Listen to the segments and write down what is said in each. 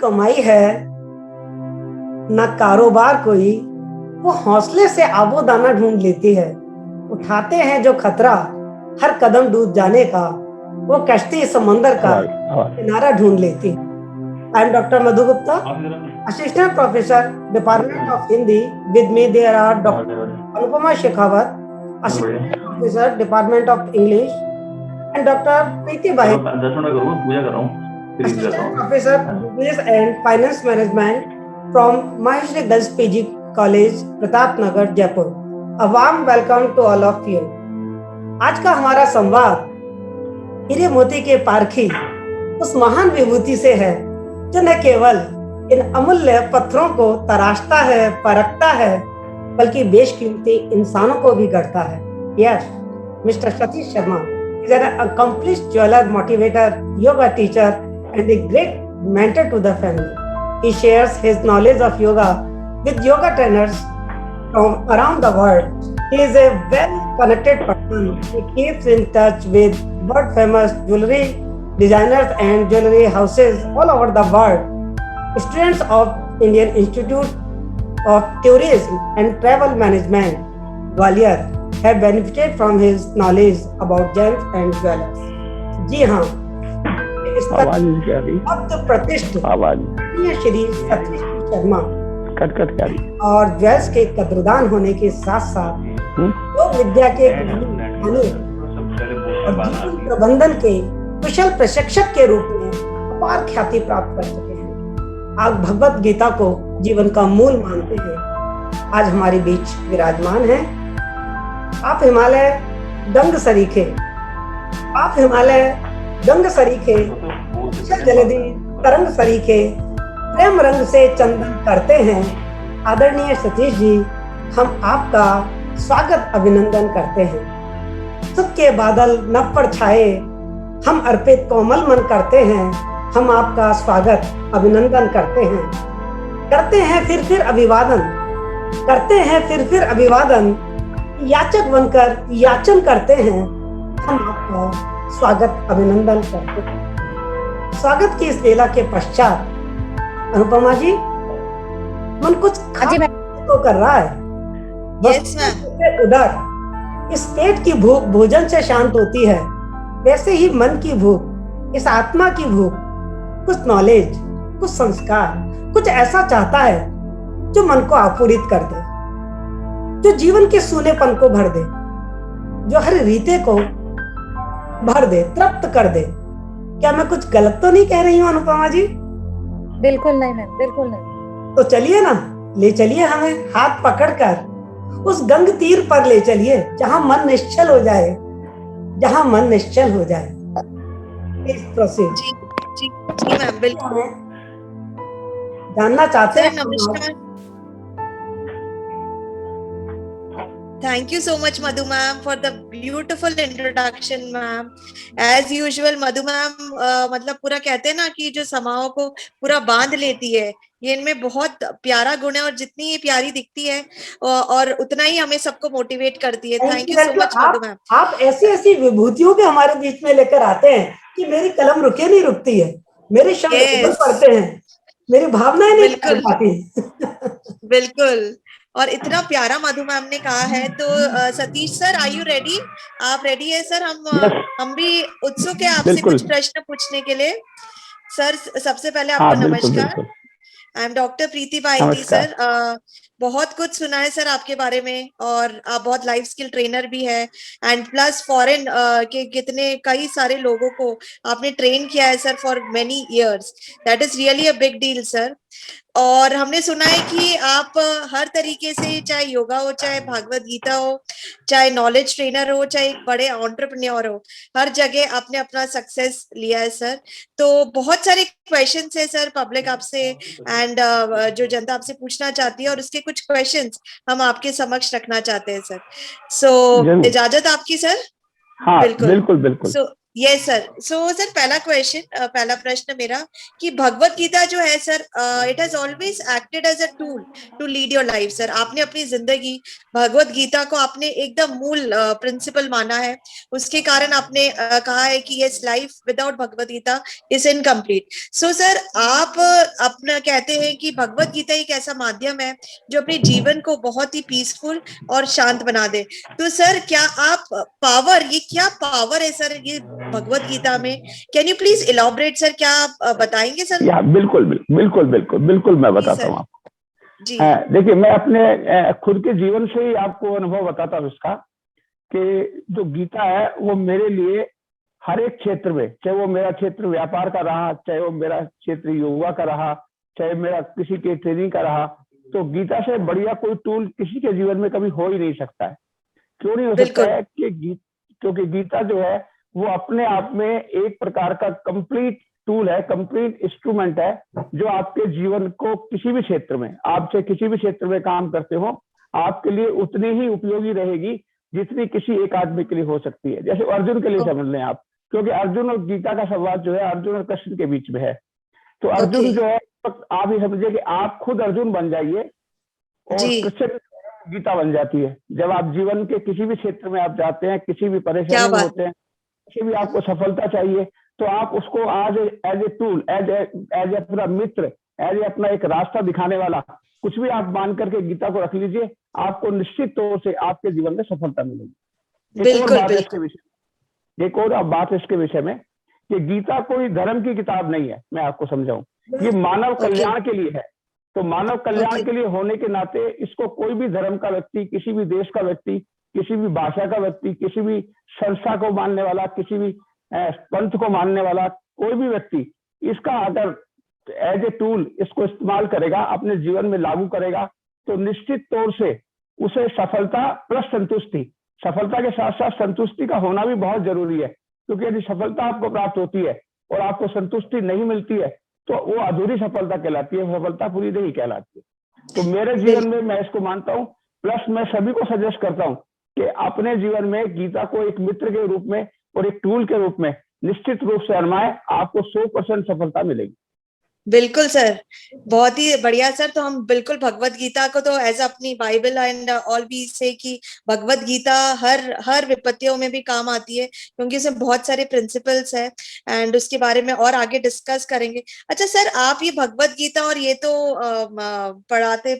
कमाई है ना कारोबार कोई, वो हौसले से आबोदाना ढूंढ लेती है। उठाते हैं जो खतरा हर कदम डूब जाने का, वो कश्ती समंदर का किनारा ढूंढ लेती है। I am doctor Madhu Gupta, assistant professor, department of Hindi. With me there are doctor Anupama Shekhawat, assistant professor, department of English, and doctor Preeti Bahit, assistant professor business and finance management from Maheshwari girls PG college, Pratap Nagar, Jaipur. A warm welcome to all of you. आज का हमारा संवाद हीरे मोती के पारखी उस महान विभूति से है जो न केवल इन अमूल्य पत्थरों को तराशता है, परखता है, बल्कि बेशकीमती इंसानों को भी गढ़ता है। Yes, mister Satish Sharma is an accomplished jeweler, motivator, yoga teacher, and a great mentor to the family. He shares his knowledge of yoga with yoga trainers from around the world. He is a well-connected person. He keeps in touch with world-famous jewelry designers and jewelry houses all over the world. Students of Indian Institute of Tourism and Travel Management, Gwalior, have benefited from his knowledge about gems and jewelers. जी हाँ, प्रतिष्ठित श्री सतीश शर्मा और jewels के कद्रदान होने के साथ साथ योग विद्या के और जीवन प्रबंधन के कुशल प्रशिक्षक के रूप में अपार ख्याति प्राप्त कर चुके हैं। आप भगवत गीता को जीवन का मूल मानते हैं। आज हमारे बीच विराजमान हैं। आप हिमालय गंग सरीखे, जलधि तरंग सरीखे, प्रेम रंग से चंदन करते हैं। आदरणीय सतीश जी, हम आपका स्वागत अभिनंदन करते हैं। सुख के बादल नभ पर छाए, हम अर्पित कोमल मन करते हैं। हम आपका स्वागत अभिनंदन करते हैं फिर अभिवादन, याचक बनकर याचन करते हैं। हम आपका स्वागत अभिनंदन करते हैं। स्वागत की इस लीला के पश्चात अनुपमा जी, मन कुछ तो कर रहा है। yes, उधर इस पेट की भूख भोजन से शांत होती है, वैसे ही मन की भूख, इस आत्मा की भूख कुछ नॉलेज, कुछ संस्कार, कुछ ऐसा चाहता है जो मन को आपूरित कर दे, जो जीवन के सूनेपन को भर दे, जो हर रीते को भर दे, तृप्त कर दे। क्या मैं कुछ गलत तो नहीं कह रही हूँ अनुपमा जी? बिल्कुल नहीं मैम, बिल्कुल नहीं। तो चलिए ना, ले चलिए हमें हाथ पकड़कर उस गंग तीर पर ले चलिए, जहां मन निश्चल हो जाए, प्लीज प्रोसीड। जी मैम, बिल्कुल। जानना चाहते हैं। नमस्कार। Thank you so much, Madhu ma'am, for the beautiful introduction, ma'am. As usual, Madhu ma'am, मतलब पूरा कहते हैं ना कि जो समाओं को पूरा बांध लेती है, ये इनमें बहुत प्यारा गुण है, और जितनी ये प्यारी दिखती है और उतना ही हमें सबको मोटिवेट करती है। Thank you so much Madhu ma'am. आप ऐसी विभूतियों के हमारे बीच में लेकर आते हैं कि मेरी कलम नहीं रुकती है, मेरे शब्द पढ़ते हैं, मेरी भावनाएं नहीं निकल पाती। बिल्कुल। और इतना प्यारा मधु मैम ने कहा है। तो Satish sir, are you ready? आप रेडी है सर? हम भी उत्सुक है आपसे कुछ प्रश्न पूछने के लिए। सर, सबसे पहले आपको नमस्कार। I am doctor Preeti Bahiti sir. बहुत कुछ सुना है सर आपके बारे में, और आप बहुत लाइफ स्किल ट्रेनर भी है, एंड प्लस फॉरेन के कई सारे लोगों को आपने ट्रेन किया है sir for many years. That is really a big deal sir. और हमने सुना है कि आप हर तरीके से, चाहे योगा हो, चाहे भागवत गीता हो, चाहे नॉलेज ट्रेनर हो, चाहे एक बड़े एंटरप्रेन्योर हो, हर जगह आपने अपना सक्सेस लिया है सर। तो बहुत सारे क्वेश्चंस है सर पब्लिक आपसे एंड जो जनता आपसे पूछना चाहती है, और उसके कुछ क्वेश्चंस हम आपके समक्ष रखना चाहते हैं सर। सो इजाजत आपकी सर? हाँ, बिल्कुल। So yes sir. So sir पहला प्रश्न मेरा कि भगवत गीता जो है sir, it has always acted as a tool to lead your life sir. आपने अपनी जिंदगी भगवत गीता को आपने एकदम मूल प्रिंसिपल माना है। उसके कारण आपने कहा है कि yes, life without Bhagavad Gita is incomplete. So sir, आप अपना कहते हैं कि भगवत गीता एक ऐसा माध्यम है जो अपने जीवन को बहुत ही पीसफुल और शांत बना दे। तो सर क्या आप ये क्या पावर है सर ये भगवत गीता में? Can you please elaborate sir? क्या आप बताएंगे सर? या बिल्कुल बिल्कुल बिल्कुल बिल्कुल बिल्कुल मैं जी बताता सर। हूँ आपको। जी देखिए, मैं अपने खुद के जीवन से ही आपको अनुभव बताता हूँ इसका, कि जो गीता है वो मेरे लिए हर एक क्षेत्र में, चाहे वो मेरा क्षेत्र व्यापार का रहा, चाहे वो मेरा क्षेत्र योगा का रहा, चाहे मेरा किसी के ट्रेनिंग का रहा, तो गीता से बढ़िया कोई टूल किसी के जीवन में कभी हो ही नहीं सकता है। क्यों नहीं हो सकता बिल्कुल है? क्योंकि गीता जो है वो अपने आप में एक प्रकार का कंप्लीट टूल है, कंप्लीट इंस्ट्रूमेंट है, जो आपके जीवन को किसी भी क्षेत्र में, आप चाहे किसी भी क्षेत्र में काम करते हो, आपके लिए उतनी ही उपयोगी रहेगी जितनी किसी एक आदमी के लिए हो सकती है। जैसे अर्जुन के लिए समझ लें आप, क्योंकि अर्जुन और गीता का संवाद जो है अर्जुन और कृष्ण के बीच में है। तो ओके अर्जुन जो है, आप ही समझिए कि आप खुद अर्जुन बन जाइए और जी। कृष्ण गीता बन जाती है। जब आप जीवन के किसी भी क्षेत्र में आप जाते हैं, किसी भी क्या परेशानी में बात। होते हैं, किसी भी आपको सफलता चाहिए, तो आप उसको आज as a tool, as a अपना मित्र, एज ए अपना एक रास्ता दिखाने वाला कुछ भी आप मान करके गीता को रख लीजिए, आपको निश्चित तौर से आपके जीवन में सफलता मिलेगी। एक और बिल्कुल बात है इसके बिल्कुल विषय, एक और बात है इसके विषय में, कि गीता कोई धर्म की किताब नहीं है। मैं आपको समझाऊं, ये मानव ओके कल्याण के लिए है। तो मानव कल्याण ओके के लिए होने के नाते इसको कोई भी धर्म का व्यक्ति, किसी भी देश का व्यक्ति, किसी भी भाषा का व्यक्ति, किसी भी संस्था को मानने वाला, किसी भी पंथ को मानने वाला कोई भी व्यक्ति इसका अगर एज ए टूल इसको इस्तेमाल करेगा, अपने जीवन में लागू करेगा, तो निश्चित तौर से उसे सफलता प्लस संतुष्टि, सफलता के साथ साथ संतुष्टि का होना भी बहुत जरूरी है। क्योंकि यदि सफलता आपको प्राप्त होती है और आपको संतुष्टि नहीं मिलती है, तो वो अधूरी सफलता कहलाती है, सफलता पूरी नहीं कहलाती है। तो मेरे जीवन में मैं इसको मानता हूँ, प्लस मैं सभी को सजेस्ट करता हूँ कि अपने जीवन में गीता को एक मित्र के रूप में और एक टूल के रूप में निश्चित रूप से आजमाएं, आपको 100% सफलता मिलेगी। बिल्कुल सर, बहुत ही बढ़िया सर। तो हम बिल्कुल भगवत गीता को तो एज अपनी बाइबल एंड ऑल वी से कि भगवत गीता हर विपत्तियों में भी काम आती है, क्योंकि उसमें बहुत सारे प्रिंसिपल्स है एंड उसके बारे में और आगे डिस्कस करेंगे। अच्छा सर, आप ये भगवत गीता और ये तो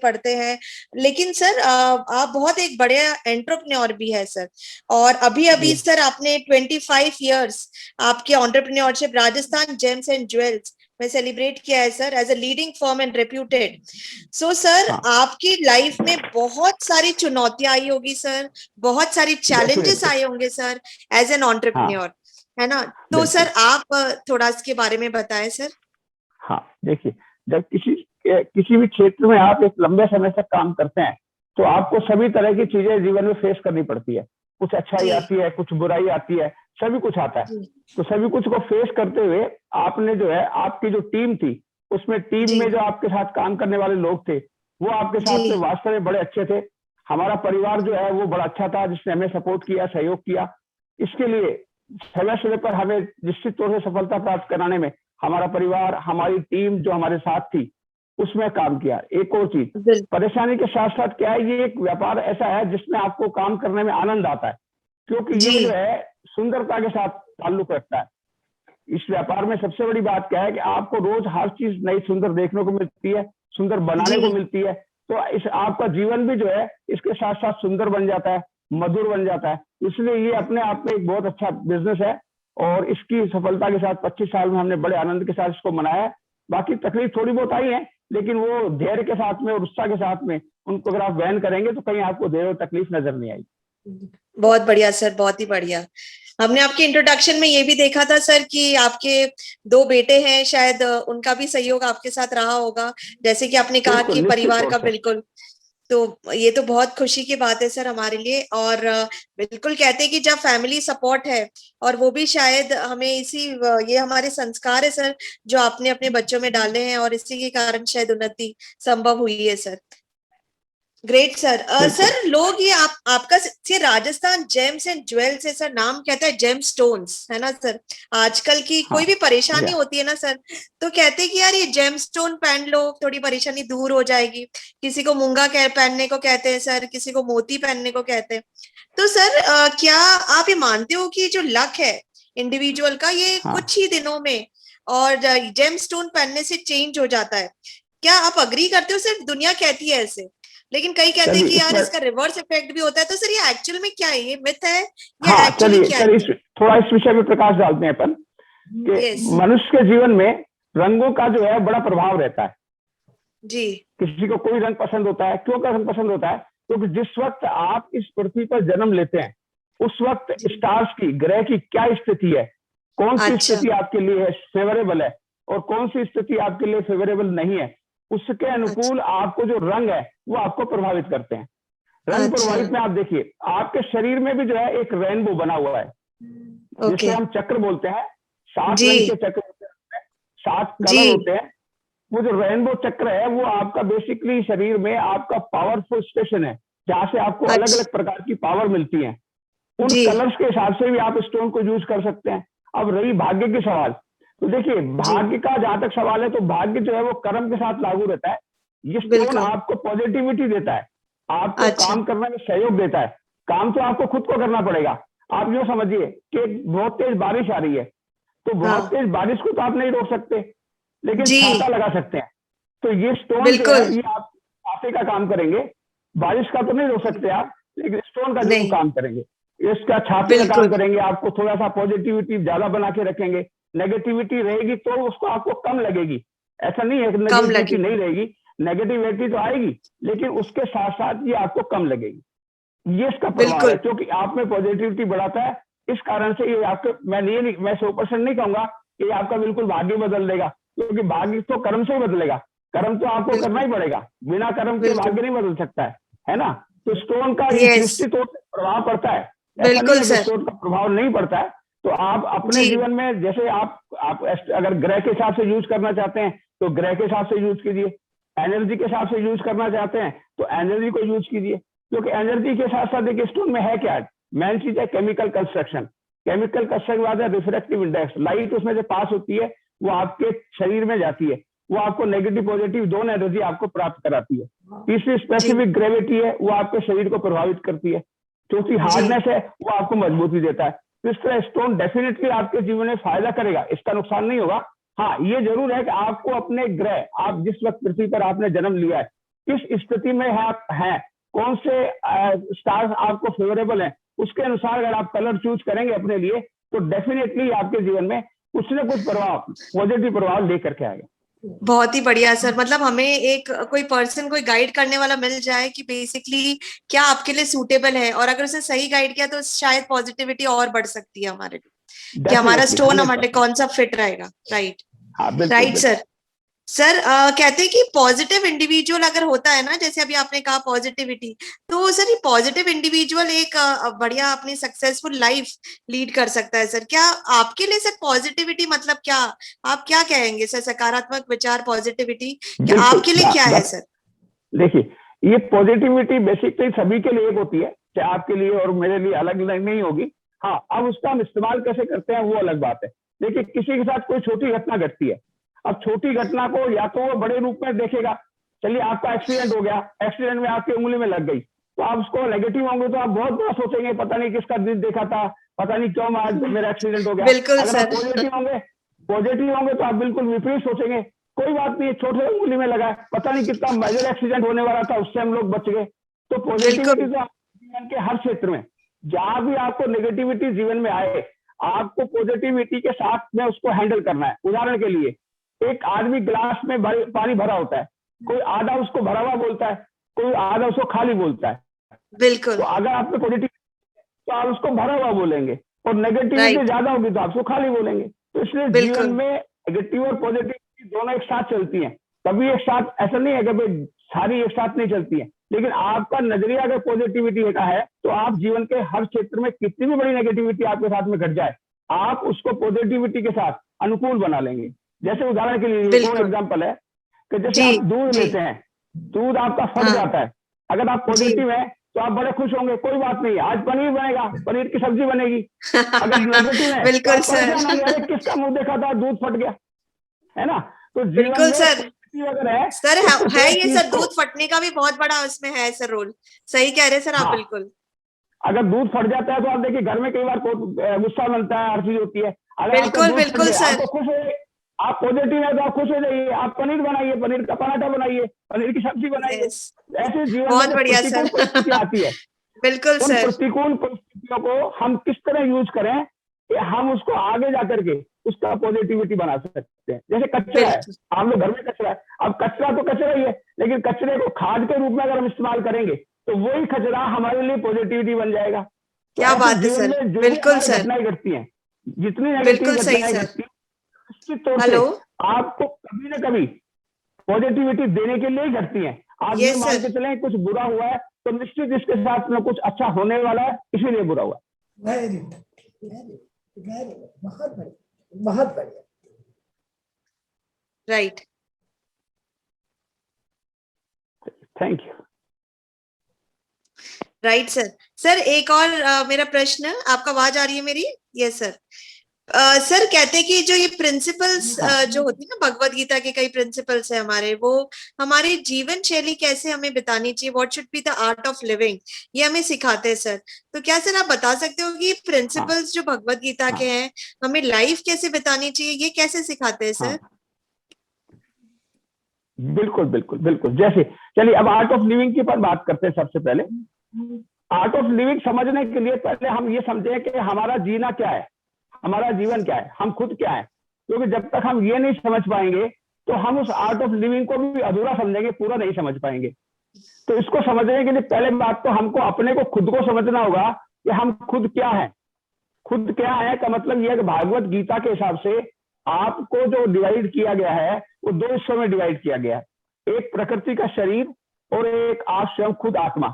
पढ़ते हैं, लेकिन सर आप बहुत एक बड़े एंटरप्रेन्योर भी है सर। और अभी सर आपने 25 ईयर्स आपके entrepreneurship Rajasthan gems and jewels में सेलिब्रेट किया है sir, as a leading firm and reputed. So sir, आपकी लाइफ में बहुत सारी चुनौतियां आई होगी सर, बहुत सारी चैलेंजेस आए होंगे सर एज एन एंटरप्रेन्योर, है ना? तो सर आप थोड़ा इसके बारे में बताएं सर। हाँ, देखिए, जब किसी भी क्षेत्र में आप एक लंबे समय तक काम करते हैं, तो आपको सभी तरह की चीजें जीवन में फेस करनी पड़ती है। कुछ अच्छाई आती है, कुछ बुराई आती है, सभी कुछ आता है। तो सभी कुछ को फेस करते हुए आपने जो है, आपकी जो टीम थी, उसमें टीम में जो आपके साथ काम करने वाले लोग थे, वो आपके साथ में वास्तव में बड़े अच्छे थे। हमारा परिवार जो है वो बड़ा अच्छा था, जिसने हमें सपोर्ट किया, सहयोग किया। इसके लिए समय समय पर हमें निश्चित तौर से सफलता प्राप्त कराने में हमारा परिवार, हमारी टीम जो हमारे साथ थी, उसमें काम किया। एक और चीज, परेशानी के साथ साथ क्या है, ये एक व्यापार ऐसा है जिसमें आपको काम करने में आनंद आता है, क्योंकि ये जो है सुंदरता के साथ ताल्लुक रखता है। इस व्यापार में सबसे बड़ी बात क्या है कि आपको रोज हर चीज नई सुंदर देखने को मिलती है, सुंदर बनाने को मिलती है। तो इस आपका जीवन भी जो है इसके साथ साथ सुंदर बन जाता है, मधुर बन जाता है। इसलिए ये अपने आप में एक बहुत अच्छा बिजनेस है, और इसकी सफलता के साथ 25 साल में हमने बड़े आनंद के साथ इसको मनाया है। बाकी तकलीफ थोड़ी बहुत आई है, लेकिन वो धैर्य के साथ में और उत्साह के साथ में उनको अगर आप बयान करेंगे तो कहीं आपको धैर्य और तकलीफ नजर नहीं आएगी। बहुत बढ़िया सर, बहुत ही बढ़िया। हमने आपके इंट्रोडक्शन में ये भी देखा था सर कि आपके 2 बेटे हैं, शायद उनका भी सहयोग आपके साथ रहा होगा, जैसे कि आपने कहा कि परिवार का। बिल्कुल, तो ये तो बहुत खुशी की बात है सर हमारे लिए। और बिल्कुल कहते हैं कि जब फैमिली सपोर्ट है, और वो भी शायद हमें ये हमारे संस्कार है सर जो आपने अपने बच्चों में डाले हैं, और इसी के कारण शायद उन्नति संभव हुई है सर। Great sir. बिल्कुल। सर लोग ये आपका से राजस्थान जेम्स एंड ज्वेल्स है सर, नाम कहता है जेम स्टोन्स, है ना सर। आजकल की हाँ कोई भी परेशानी या होती है ना सर, तो कहते हैं कि यार ये जेम स्टोन पहन लो, थोड़ी परेशानी दूर हो जाएगी। किसी को मूंगा पहनने को कहते हैं सर, किसी को मोती पहनने को कहते हैं। तो सर क्या आप ये मानते हो कि जो लक है इंडिविजुअल का, ये हाँ कुछ ही दिनों में और जेम स्टोन पहनने से चेंज हो जाता है? क्या आप अग्री करते हो सर? दुनिया कहती है ऐसे, लेकिन कई कहते हैं चलिए कि यार इसमें, इसका रिवर्स इफेक्ट भी होता है। तो सर ये एक्चुअल में क्या है, ये मिथ है या हाँ एक्चुअली क्या है? थोड़ा इस विषय में प्रकाश डालते हैं अपन कि यस मनुष्य के जीवन में रंगों का जो है बड़ा प्रभाव रहता है। जी। किसी को कोई रंग पसंद होता है, क्यों का रंग पसंद होता है? क्योंकि जिस वक्त आप इस पृथ्वी पर जन्म लेते हैं उस वक्त स्टार्स की, ग्रह की क्या स्थिति है, कौन सी अच्छा स्थिति आपके लिए है फेवरेबल है और कौन सी स्थिति आपके लिए फेवरेबल नहीं है, उसके अच्छा अनुकूल आपको जो रंग है वो आपको प्रभावित करते हैं। रंग अच्छा। प्रभावित में आप देखिए आपके शरीर में भी जो है एक रेनबो बना हुआ है, जिसे ओके हम चक्र बोलते हैं। 7 जी रंग के चक्र होते हैं, 7 जी। कलर होते हैं। वो जो रेनबो चक्र है वो आपका बेसिकली शरीर में आपका पावरफुल स्टेशन है, जहां से आपको अलग अच्छा अलग प्रकार की पावर मिलती है। उन जी कलर्स के हिसाब से भी आप स्टोन को यूज कर सकते हैं। अब रही भाग्य की सवाल, तो देखिए जी भाग्य का जहां तक सवाल है तो भाग्य जो है वो कर्म के साथ लागू रहता है। ये स्टोन बिल्कुल। आपको पॉजिटिविटी देता है, आपको अच्छा काम करने में सहयोग देता है। काम तो आपको खुद को करना पड़ेगा। आप यूं समझिए कि बहुत तेज बारिश आ रही है, तो बहुत हाँ तेज बारिश को तो आप नहीं रोक सकते, लेकिन जी छाता लगा सकते हैं। तो ये स्टोन जो है बिल्कुल। ये आप छाते का काम करेंगे। बारिश का तो नहीं रोक सकते आप, लेकिन स्टोन का जरूर नहीं काम करेंगे। इसका छाते का काम बिल्कुल करेंगे, आपको थोड़ा सा पॉजिटिविटी ज्यादा बना के रखेंगे। नेगेटिविटी रहेगी तो उसको आपको कम लगेगी। ऐसा नहीं है कि कम नेगेटिविटी लगेगी। नहीं रहेगी, नेगेटिविटी तो आएगी, लेकिन उसके साथ साथ ये आपको कम लगेगी। ये इसका प्रभाव है, बिल्कुल क्योंकि आप में पॉजिटिविटी बढ़ाता है। इस कारण से ये आपके, मैं 100% नहीं कहूंगा कि ये आपका बिल्कुल भाग्य बदल देगा, क्योंकि भाग्य तो कर्म से ही बदलेगा। कर्म तो आपको करना बिल्कुल ही पड़ेगा, बिना कर्म के बिल्कुल। भाग्य नहीं बदल सकता है ना? तो स्टोन का एक यस निश्चित तौर से प्रभाव पड़ता है। ऐसा नहीं बिल्कुल है कि सर। स्टोन का प्रभाव नहीं पड़ता है। तो आप अपने जी जीवन में जैसे आप अगर ग्रह के हिसाब से यूज करना चाहते हैं तो ग्रह के हिसाब से यूज कीजिए, एनर्जी के हिसाब से यूज करना चाहते हैं तो एनर्जी को यूज कीजिए। क्योंकि एनर्जी के साथ साथ देखिए स्टोन में है क्या, मेन चीज है केमिकल कंस्ट्रक्शन। केमिकल कंस्ट्रक्शन के बाद है रिफ्रैक्टिव इंडेक्स। लाइट उसमें से पास होती है, वो आपके शरीर में जाती है, वो आपको नेगेटिव पॉजिटिव दोनों एनर्जी आपको प्राप्त कराती है। तीसरी जी स्पेसिफिक ग्रेविटी है, वो आपके शरीर को प्रभावित करती है। चौथी जी हार्डनेस है, वो आपको मजबूती देता है। तो इस तरह स्टोन डेफिनेटली आपके जीवन में फायदा करेगा, इसका नुकसान नहीं होगा। हाँ ये जरूर है कि आपको अपने ग्रह, आप जिस वक्त पृथ्वी पर आपने जन्म लिया है, किस स्थिति में है आप हैं, कौन से स्टार्स आपको फेवरेबल है, उसके अनुसार अगर आप कलर चूज करेंगे अपने लिए तो डेफिनेटली आपके जीवन में कुछ ना कुछ प्रभाव, पॉजिटिव प्रभाव लेकर के आएगा। बहुत ही बढ़िया सर। मतलब हमें एक कोई पर्सन, कोई गाइड करने वाला मिल जाए कि बेसिकली क्या आपके लिए सूटेबल है, और अगर उसे सही गाइड किया तो शायद पॉजिटिविटी और बढ़ सकती है हमारे लिए, कि हमारा डेफिनेटली स्टोन हमारे लिए 100%। कौन सा फिट रहेगा। राइट हाँ बिल्कुल राइट बिल्कुल। सर। सर कहते हैं कि पॉजिटिव इंडिविजुअल अगर होता है ना, जैसे अभी आपने कहा पॉजिटिविटी, तो सर ये पॉजिटिव इंडिविजुअल एक बढ़िया अपनी सक्सेसफुल लाइफ लीड कर सकता है सर। क्या आपके लिए सर पॉजिटिविटी मतलब क्या, आप क्या कहेंगे सर? सकारात्मक विचार, पॉजिटिविटी, क्या बिल्कुल आपके लिए क्या है सर? देखिए ये पॉजिटिविटी बेसिकली सभी के लिए एक होती है, चाहे आपके लिए और मेरे लिए अलग अलग नहीं होगी। हाँ अब उसका हम इस्तेमाल कैसे करते हैं वो अलग बात है। देखिए किसी के साथ कोई छोटी घटना घटती है, अब छोटी घटना को या तो वो बड़े रूप में देखेगा। चलिए आपका एक्सीडेंट हो गया, एक्सीडेंट में आपकी उंगली में लग गई, तो आप उसको नेगेटिव होंगे तो आप बहुत बड़ा सोचेंगे, पता नहीं किसका दिल देखा था, पता नहीं क्यों आज मेरा एक्सीडेंट हो गया। बिल्कुल अगर आप सर। पॉजिटिव होंगे तो आप बिल्कुल विपरीत सोचेंगे, कोई बात नहीं, छोटे उंगली में लगा, पता नहीं कितना मेजर एक्सीडेंट होने वाला था, उससे हम लोग बच गए। तो पॉजिटिविटी बिल्कुल तो जीवन के हर क्षेत्र में, जहां भी आपको नेगेटिविटी जीवन में आए, आपको पॉजिटिविटी के साथ में उसको हैंडल करना है। उदाहरण के लिए एक आदमी गिलास में पानी भरा होता है, कोई आधा उसको भरा हुआ बोलता है, कोई आधा उसको खाली बोलता है। तो बिल्कुल अगर आप में पॉजिटिव तो आप उसको भरा हुआ बोलेंगे, और नेगेटिविटी राइट ज्यादा होगी तो आप उसको खाली बोलेंगे। तो इसलिए जीवन बिल्कुल में नेगेटिव और पॉजिटिव दोनों एक साथ चलती हैं। कभी एक साथ, ऐसा नहीं है कि भाई सारी एक साथ नहीं चलती है, लेकिन आपका नजरिया अगर पॉजिटिविटी का है तो आप जीवन के हर क्षेत्र में कितनी भी बड़ी नेगेटिविटी आपके साथ में घट जाए, आप उसको पॉजिटिविटी के साथ अनुकूल बना लेंगे। जैसे उदाहरण के लिए एक और बिल्कुल। एग्जाम्पल है कि जैसे जी आप दूध जी लेते हैं, दूध आपका फट हाँ जाता है, अगर आप पॉजिटिव है तो आप बड़े खुश होंगे, कोई बात नहीं, आज पनीर बनेगा, पनीर की सब्जी बनेगी। अगर नेगेटिव है तो बिल्कुल आप सर। परेशान होंगे, अरे किसका मुंह देखा था, दूध फट गया, है ना। तो जीवन बिल्कुल में सर। positive अगर है सर तो कुछ है एक ये चीज सर, को, दूध फटने का भी बहुत बड़ा उसमें है सर रोल। सही कह रहे हैं सर आप, हाँ, बिल्कुल। अगर दूध फट जाता है तो आप देखिए घर में कई बार गुस्सा बनता है, हर चीज होती है। अगर आपका बिल्कुल दूध फट बिल्कुल गया, सर। आपको खुश हो, आप पॉजिटिव है तो आप खुश हो जाइए, आप पनीर बनाइए, पनीर का पराठा बनाइए, पनीर की सब्जी बनाइए। यस, ऐसे जीवन में बहुत जो बढ़िया प्रतिकूल सर। परिस्थितियां आती है, बिल्कुल उन सर। प्रतिकूल परिस्थितियों को हम किस तरह यूज करें कि हम उसको आगे जाकर के उसका पॉजिटिविटी बना सकते हैं। जैसे कचरा है, बिल्कुल। आप लोग घर में कचरा है, अब कचरा तो कचरा ही है, लेकिन कचरे को खाद के रूप में अगर हम इस्तेमाल करेंगे तो वही कचरा हमारे लिए पॉजिटिविटी बन जाएगा। तो क्या ऐसे बात है जीवन सर, में जो भी बिल्कुल हमारी सर। घटनाएं घटती हैं, जितनी नेगेटिव बिल्कुल सही घटनाएं सर। घटती हैं, निश्चित तौर से हेलो। आपको कभी ना कभी पॉजिटिविटी देने के लिए ही घटती हैं। आप ये यस मान सर। के चलें कुछ बुरा हुआ है तो निश्चित इसके साथ में कुछ अच्छा होने वाला है, इसीलिए बुरा हुआ। वेरी वेरी बहुत बढ़िया, बहुत बढ़िया। Right. Thank you. Right sir. Sir एक और मेरा प्रश्न, आपका आवाज आ रही है मेरी? Yes sir. सर कहते हैं कि जो ये प्रिंसिपल्स जो होती है ना, भगवत गीता के कई प्रिंसिपल्स है हमारे, वो हमारी जीवन शैली कैसे हमें बितानी चाहिए, what should be the art of living, ये हमें सिखाते हैं सर। तो क्या सर आप बता सकते हो कि प्रिंसिपल्स जो भगवत गीता के हैं, हमें लाइफ कैसे बितानी चाहिए, ये कैसे सिखाते हैं सर? बिल्कुल बिल्कुल बिल्कुल। जैसे चलिए अब आर्ट ऑफ लिविंग की पर बात करते हैं। सबसे पहले आर्ट ऑफ लिविंग समझने के लिए पहले हम ये समझें कि हमारा जीना क्या है, हमारा जीवन क्या है, हम खुद क्या है। क्योंकि जब तक हम ये नहीं समझ पाएंगे तो हम उस आर्ट ऑफ लिविंग को भी अधूरा समझेंगे, पूरा नहीं समझ पाएंगे। तो इसको समझने के लिए पहले बात तो हमको अपने को खुद को समझना होगा कि हम खुद क्या है। खुद क्या है का मतलब यह है कि भागवत गीता के हिसाब से आपको जो डिवाइड किया गया है वो दो हिस्सों में डिवाइड किया गया है, एक प्रकृति का शरीर और एक आप स्वयं खुद आत्मा।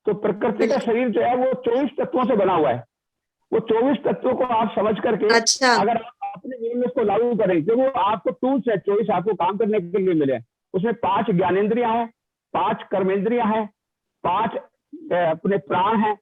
तो प्रकृति का शरीर जो है वो 24 तत्वों से बना हुआ है। वो 24 तत्वों को आप समझ करके अच्छा। अगर आप अपने जीवन में इसको लागू करें, जो वो आपको टूल्स है 24 आपको काम करने के लिए मिले, उसमें 5 ज्ञानेंद्रियां हैं, 5 कर्मेंद्रियां हैं, 5 अपने प्राण है,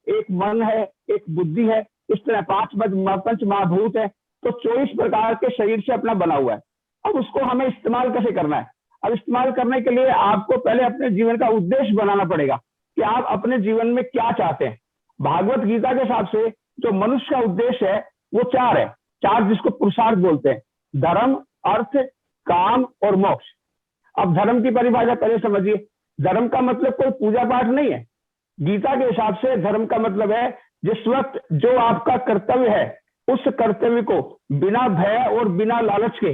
एक मन है, एक बुद्धि है, इस तरह 5 पंच महाभूत है। तो 24 प्रकार के शरीर से अपना बना हुआ है। अब उसको हमें इस्तेमाल कैसे करना है? अब इस्तेमाल करने के लिए आपको पहले अपने जीवन का उद्देश्य बनाना पड़ेगा कि आप अपने जीवन में क्या चाहते हैं। भागवत गीता के हिसाब से जो मनुष्य का उद्देश्य है वो 4 है, 4 जिसको पुरुषार्थ बोलते हैं, धर्म, अर्थ, काम और मोक्ष। अब धर्म की परिभाषा पहले समझिए। धर्म का मतलब कोई पूजा पाठ नहीं है। गीता के हिसाब से धर्म का मतलब है जिस वक्त जो आपका कर्तव्य है उस कर्तव्य को बिना भय और बिना लालच के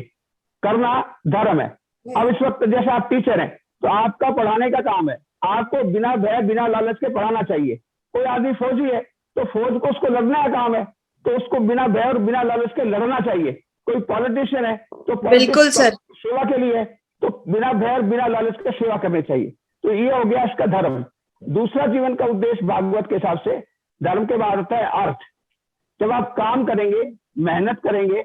करना धर्म है। अब इस वक्त जैसे आप टीचर हैं तो आपका पढ़ाने का काम है, आपको बिना भय बिना लालच के पढ़ाना चाहिए। कोई आदमी फौजी है तो फौज को उसको लड़ने का काम है, तो उसको बिना भय और बिना लालच के लड़ना चाहिए। कोई पॉलिटिशियन है तो बिल्कुल सर। सेवा के लिए तो बिना भय और बिना लालच के सेवा करनी चाहिए। तो ये हो गया इसका धर्म। दूसरा जीवन का उद्देश्य भागवत के हिसाब से धर्म के बाद होता है अर्थ। जब आप काम करेंगे, मेहनत करेंगे,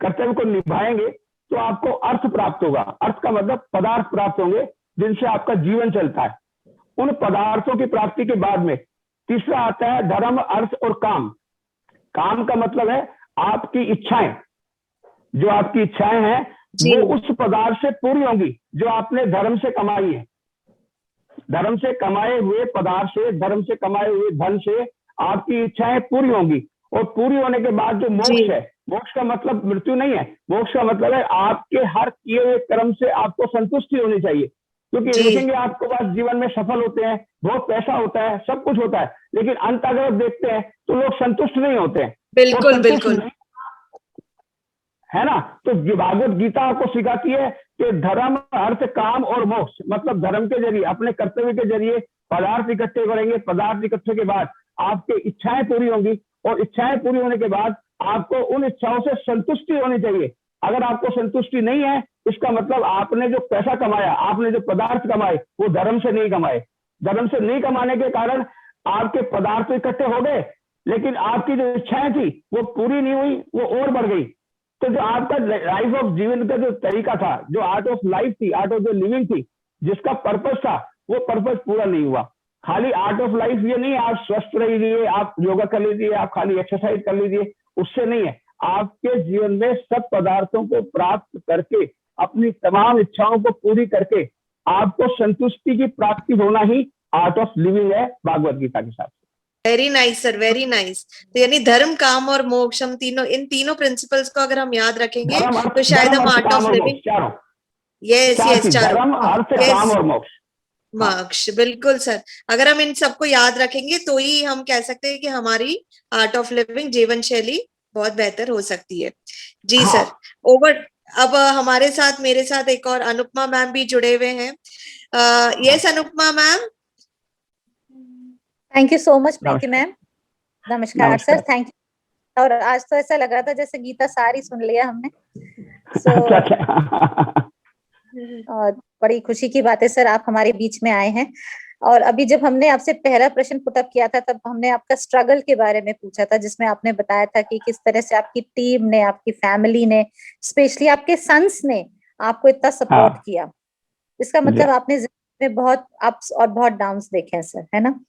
कर्तव्य को निभाएंगे तो आपको अर्थ प्राप्त होगा। अर्थ का मतलब पदार्थ प्राप्त होंगे जिनसे आपका जीवन चलता है। उन पदार्थों की प्राप्ति के बाद में तीसरा आता है धर्म, अर्थ और काम। काम का मतलब है आपकी इच्छाएं। जो आपकी इच्छाएं हैं वो उस पदार्थ से पूरी होंगी जो आपने धर्म से कमाई है। धर्म से कमाए हुए पदार्थ से, धर्म से कमाए हुए धन से आपकी इच्छाएं पूरी होंगी। और पूरी होने के बाद जो मोक्ष है, मोक्ष का मतलब मृत्यु नहीं है, मोक्ष का मतलब है आपके हर किए हुए कर्म से आपको संतुष्टि होनी चाहिए। क्योंकि देखेंगे आपको पास जीवन में सफल होते हैं, बहुत पैसा होता है, सब कुछ होता है, लेकिन अंत अगर देखते हैं तो लोग संतुष्ट नहीं होते हैं। बिल्कुल बिल्कुल, है ना। तो भागवत गीता आपको सिखाती है कि धर्म, अर्थ, काम और मोक्ष, मतलब धर्म के जरिए, अपने कर्तव्य के जरिए पदार्थ इकट्ठे करेंगे। पदार्थ इकट्ठे के बाद आपकी इच्छाएं पूरी होंगी और इच्छाएं पूरी होने के बाद आपको उन इच्छाओं से संतुष्टि होनी चाहिए। अगर आपको संतुष्टि नहीं है इसका मतलब आपने जो पैसा कमाया, आपने जो पदार्थ कमाए वो धर्म से नहीं कमाए। धर्म से नहीं कमाने के कारण आपके पदार्थ इकट्ठे हो गए, लेकिन आपकी जो इच्छाएं थी वो पूरी नहीं हुई, वो और बढ़ गई। तो जो आपका लाइफ ऑफ जीवन का जो तरीका था, जो आर्ट ऑफ लाइफ थी, आर्ट ऑफ द लिविंग थी, जिसका पर्पस था, वो पर्पज पूरा नहीं हुआ। खाली आर्ट ऑफ लाइफ ये नहीं आप स्वस्थ रहिए, आप योगा कर लीजिए, आप खाली एक्सरसाइज कर लीजिए, उससे नहीं है। आपके जीवन में सब पदार्थों को प्राप्त करके, अपनी तमाम इच्छाओं को पूरी करके आपको संतुष्टि की प्राप्ति होना ही आर्ट ऑफ लिविंग है, भागवत गीता के साथ। Very nice sir, very nice. तो यानी धर्म, काम और मोक्ष, हम तीनों, इन तीनों प्रिंसिपल्स को अगर हम याद रखेंगे तो शायद हम art of living, yes yes, धर्म, अर्थ, काम और मोक्ष, मोक्ष, बिल्कुल सर। अगर हम इन सबको याद रखेंगे तो ही हम कह सकते हैं कि हमारी आर्ट ऑफ लिविंग, जीवन शैली बहुत बेहतर हो सकती है। जी सर, ओवर। अब हमारे साथ, मेरे साथ एक और अनुपमा मैम भी जुड़े हुए हैं। Yes Anupama ma'am. Thank you so much Preeti ma'am. नमस्कार सर, थैंक यू। और आज तो ऐसा लग रहा था जैसे गीता सारी सुन लिया हमने। और बड़ी खुशी की बात है सर, आप हमारे बीच में आए हैं। और अभी जब हमने आपसे पहला प्रश्न पुटअप किया था तब हमने आपका स्ट्रगल के बारे में पूछा था, जिसमें आपने बताया था कि किस तरह से आपकी टीम ने, आपकी फैमिली ने, स्पेशली आपके सन्स ने आपको इतना सपोर्ट किया। इसका मतलब आपने जिंदगी में बहुत अप्स और बहुत डाउन्स देखे हैं सर, है ना?